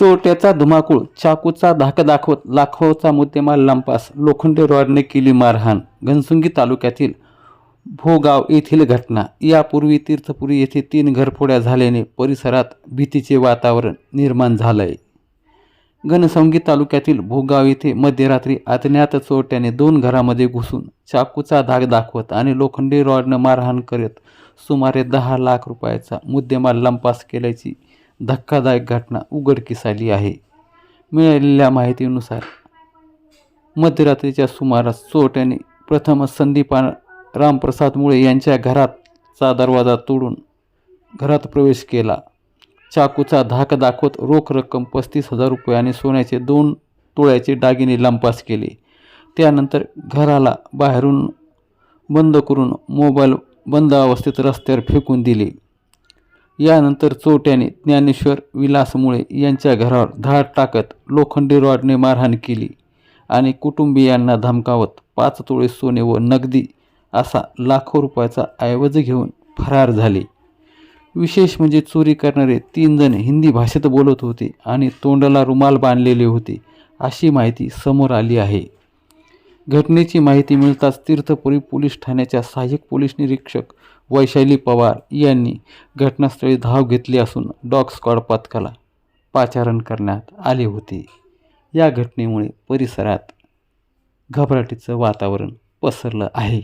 चोरट्याचा धुमाकूळ, चाकूचा धाक दाखवत लाखोचा मुद्देमाल लंपास, लोखंडी रॉडने केली मारहाण. घनसुंगी तालुक्यातील भोगाव येथील घटना. यापूर्वी तीर्थपुरी येथे 3 घरफोड्या झाल्याने परिसरात भीतीचे वातावरण निर्माण झालंय. घनसंगी तालुक्यातील भोगाव येथे मध्यरात्री अज्ञात चोरट्याने 2 घरामध्ये घुसून चाकूचा धाक दाखवत आणि लोखंडी रॉडनं मारहाण करत सुमारे 10 लाख रुपयाचा मुद्देमाल लंपास केल्याची धक्कादायक घटना उघडकीस आली आहे. मिळालेल्या माहितीनुसार मध्यरात्रीच्या सुमारास चोरट्याने प्रथम संदीप रामप्रसाद मुळे यांच्या घराचा दरवाजा तोडून घरात प्रवेश केला. चाकूचा धाक दाखवत रोख रक्कम 35,000 रुपये आणि सोन्याचे 2 तोळ्याचे दागिने लंपास केले. त्यानंतर घराला बाहेरून बंद करून मोबाईल बंद अवस्थेत रस्त्यावर फेकून दिले. यानंतर चोरट्याने ज्ञानेश्वर विलास मुळे यांच्या घरावर धाड टाकत लोखंडी रॉडने मारहाण केली आणि कुटुंबियांना धमकावत 5 तोळे सोने व नगदी असा लाखो रुपयाचा ऐवज घेऊन फरार झाले. विशेष म्हणजे चोरी करणारे 3 जण हिंदी भाषेत बोलत होते आणि तोंडाला रुमाल बांधलेले होते, अशी माहिती समोर आली आहे. घटनेची माहिती मिळताच तीर्थपुरी पोलीस ठाण्याच्या सहाय्यक पोलीस निरीक्षक वैशाली पवार यांनी घटनास्थळी धाव घेतली असून डॉग स्क्वॉड पथकाला पाचारण करण्यात आले होते. या घटनेमुळे परिसरात घबराटीचं वातावरण पसरलं आहे.